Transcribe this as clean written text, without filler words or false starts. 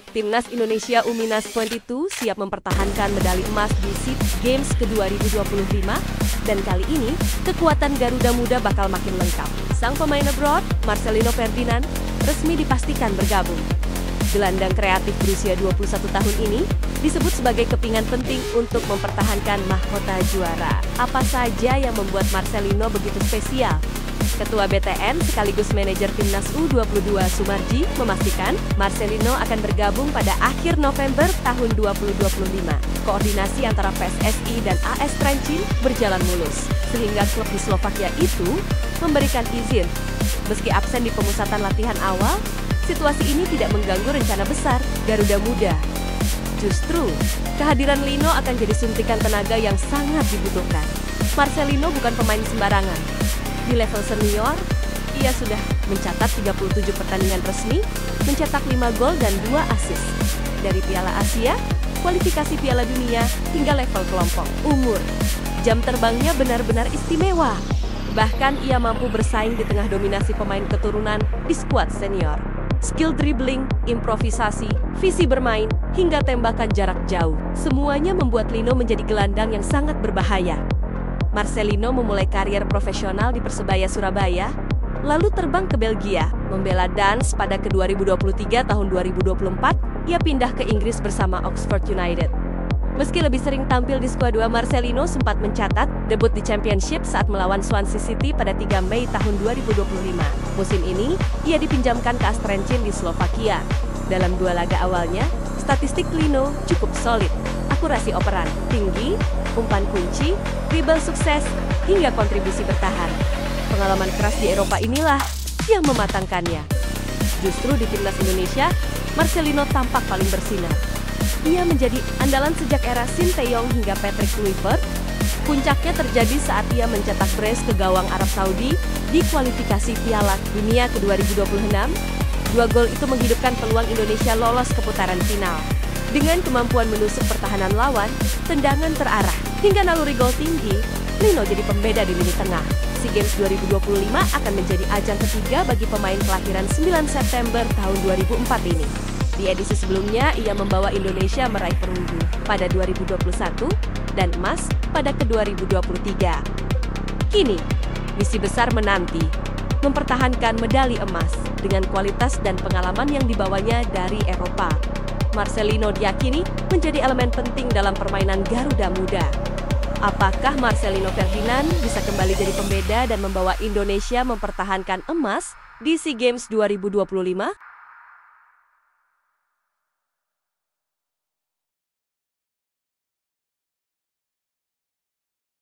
Timnas Indonesia U-22 siap mempertahankan medali emas di SEA Games ke-2025 dan kali ini kekuatan Garuda Muda bakal makin lengkap. Sang pemain abroad, Marcelino Ferdinand, resmi dipastikan bergabung. Gelandang kreatif berusia 21 tahun ini disebut sebagai kepingan penting untuk mempertahankan mahkota juara. Apa saja yang membuat Marcelino begitu spesial? Ketua BTN sekaligus manajer Timnas U22 Sumarji memastikan Marcelino akan bergabung pada akhir November tahun 2025. Koordinasi antara PSSI dan AS Trencin berjalan mulus, sehingga klub di Slovakia itu memberikan izin. Meski absen di pemusatan latihan awal, situasi ini tidak mengganggu rencana besar Garuda Muda. Justru, kehadiran Lino akan jadi suntikan tenaga yang sangat dibutuhkan. Marcelino bukan pemain sembarangan. Di level senior, ia sudah mencatat 37 pertandingan resmi, mencetak 5 gol dan 2 assist. Dari Piala Asia, kualifikasi Piala Dunia, hingga level kelompok. Umur, jam terbangnya benar-benar istimewa. Bahkan ia mampu bersaing di tengah dominasi pemain keturunan di skuad senior. Skill dribbling, improvisasi, visi bermain, hingga tembakan jarak jauh. Semuanya membuat Lino menjadi gelandang yang sangat berbahaya. Marcelino memulai karier profesional di Persebaya Surabaya, lalu terbang ke Belgia, membela Dans pada ke-2023 tahun 2024, ia pindah ke Inggris bersama Oxford United. Meski lebih sering tampil di skuad 2, Marcelino sempat mencatat debut di Championship saat melawan Swansea City pada 3 Mei tahun 2025. Musim ini, ia dipinjamkan ke AS Trencin di Slovakia. Dalam 2 laga awalnya, statistik Lino cukup solid. Akurasi operan tinggi, umpan kunci, dribble sukses, hingga kontribusi bertahan. Pengalaman keras di Eropa inilah yang mematangkannya. Justru di Timnas Indonesia, Marcelino tampak paling bersinar. Ia menjadi andalan sejak era Sinteyong hingga Patrick Kluivert. Puncaknya terjadi saat ia mencetak brace ke gawang Arab Saudi di kualifikasi Piala Dunia ke-2026. 2 gol itu menghidupkan peluang Indonesia lolos ke putaran final. Dengan kemampuan menusuk pertahanan lawan, tendangan terarah, hingga naluri gol tinggi, Lino jadi pembeda di lini tengah. SEA Games 2025 akan menjadi ajang ketiga bagi pemain kelahiran 9 September tahun 2004 ini. Di edisi sebelumnya, ia membawa Indonesia meraih perunggu pada 2021 dan emas pada ke-2023. Kini, misi besar menanti, mempertahankan medali emas dengan kualitas dan pengalaman yang dibawanya dari Eropa. Marcelino diyakini menjadi elemen penting dalam permainan Garuda Muda. Apakah Marcelino Ferdinand bisa kembali jadi pembeda dan membawa Indonesia mempertahankan emas di SEA Games 2025?